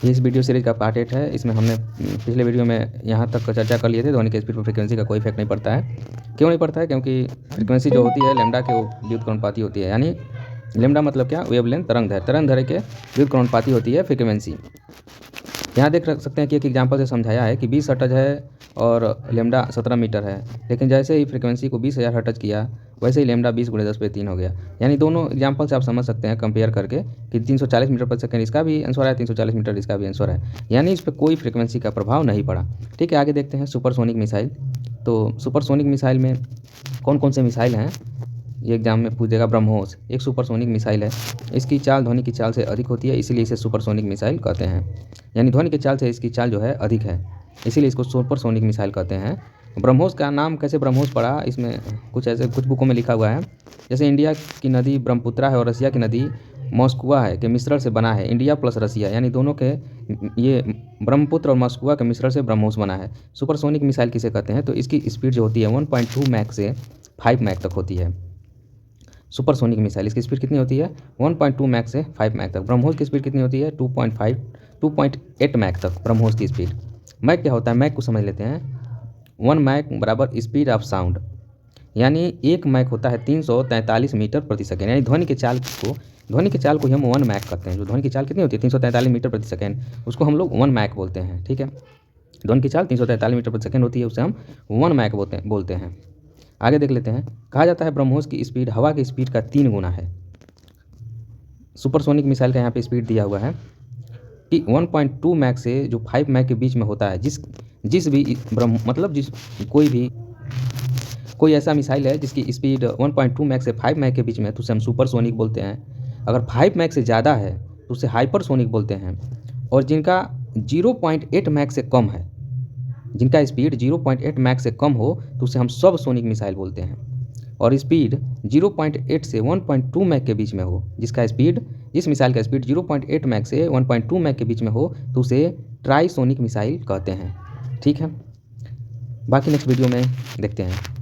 ये इस video series का पार्ट 8 है। इसमें हमने पिछले वीडियो में यहाँ तक चर्चा कर लिए थे, ध्वनि के स्पीड पर फ्रीक्वेंसी का कोई इफेक्ट नहीं पड़ता है। क्यों नहीं पड़ता है? क्योंकि फ्रीक्वेंसी जो होती है लैम्डा के व्युत्क्रमानुपाती होती है। यानी लैम्डा मतलब क्या? वेवलेंथ, तरंग दैर्घ्य के व्युत्क्रमानुपाती होती है फ्रीक्वेंसी। यहाँ देख सकते हैं कि एक एग्जाम्पल से समझाया है कि 20 हर्ट्ज है और लैम्डा 17 मीटर है, लेकिन जैसे ही फ्रीक्वेंसी को 20,000 हर्ट्ज किया वैसे ही लैम्डा 20 × 10⁻³ हो गया। यानी दोनों एग्जाम्पल से आप समझ सकते हैं कंपेयर करके कि 340 मीटर पर सेकंड इसका भी आंसर है, 340 मीटर इसका भी आंसर है। यानी इस पर कोई फ्रीक्वेंसी का प्रभाव नहीं पड़ा। ठीक है, आगे देखते हैं सुपरसोनिक मिसाइल। तो सुपरसोनिक मिसाइल में कौन कौन से मिसाइल हैं ये एग्जाम में पूछेगा। ब्रह्मोस एक सुपरसोनिक मिसाइल है। इसकी चाल ध्वनि की चाल से अधिक होती है, इसीलिए इसे सुपरसोनिक मिसाइल कहते हैं। यानी ध्वनि की चाल से इसकी चाल जो है अधिक है, इसीलिए इसको सुपरसोनिक मिसाइल कहते हैं। ब्रह्मोस का नाम कैसे ब्रह्मोस पड़ा, इसमें कुछ बुकों में लिखा हुआ है। जैसे इंडिया की नदी ब्रह्मपुत्रा है और रसिया की नदी मॉस्कुआ है के मिश्रण से बना है इंडिया प्लस रसिया, यानी दोनों के ये ब्रह्मपुत्र और मॉस्कुआ के मिश्रण से ब्रह्मोस बना है। सुपरसोनिक मिसाइल किसे कहते हैं? तो इसकी स्पीड जो होती है 1.2 मैक से 5 मैक तक होती है। सुपरसोनिक मिसाइल इसकी स्पीड कितनी होती है? 1.2 मैक से 5 मैक तक। ब्रह्मोस की स्पीड कितनी होती है? 2.8 मैक तक ब्रह्मोस की स्पीड। मैक क्या होता है? मैक को समझ लेते हैं। 1 मैक बराबर स्पीड ऑफ साउंड, यानी 1 मैक होता है 343 मीटर प्रति सेकेंड। यानी ध्वनि के चाल को ही हम 1 मैक कहते हैं। जो ध्वनि की चाल कितनी होती है 343 मीटर प्रति सेकेंड, उसको हम लोग 1 मैक बोलते हैं। ठीक है, ध्वनि की चाल 343 मीटर प्रति सेकेंड होती है, उसे हम 1 मैक बोलते हैं। आगे देख लेते हैं। कहा जाता है ब्रह्मोस की स्पीड हवा की स्पीड का 3 गुना है। सुपरसोनिक मिसाइल का यहाँ पे स्पीड दिया हुआ है कि 1.2 मैक से जो 5 मैक के बीच में होता है। कोई ऐसा मिसाइल है जिसकी स्पीड 1.2 मैक से 5 मैक के बीच में है तो उसे हम सुपरसोनिक बोलते हैं। अगर 5 मैक से ज़्यादा है तो उसे हाइपरसोनिक बोलते हैं। और जिनका 0.8 मैक से कम है, जिनका स्पीड 0.8 मैक से कम हो तो उसे हम सबसोनिक मिसाइल बोलते हैं। और स्पीड 0.8 से 1.2 मैक के बीच में हो, जिस मिसाइल का स्पीड 0.8 मैक से 1.2 मैक के बीच में हो तो उसे ट्राइसोनिक मिसाइल कहते हैं। ठीक है, बाकी नेक्स्ट वीडियो में देखते हैं।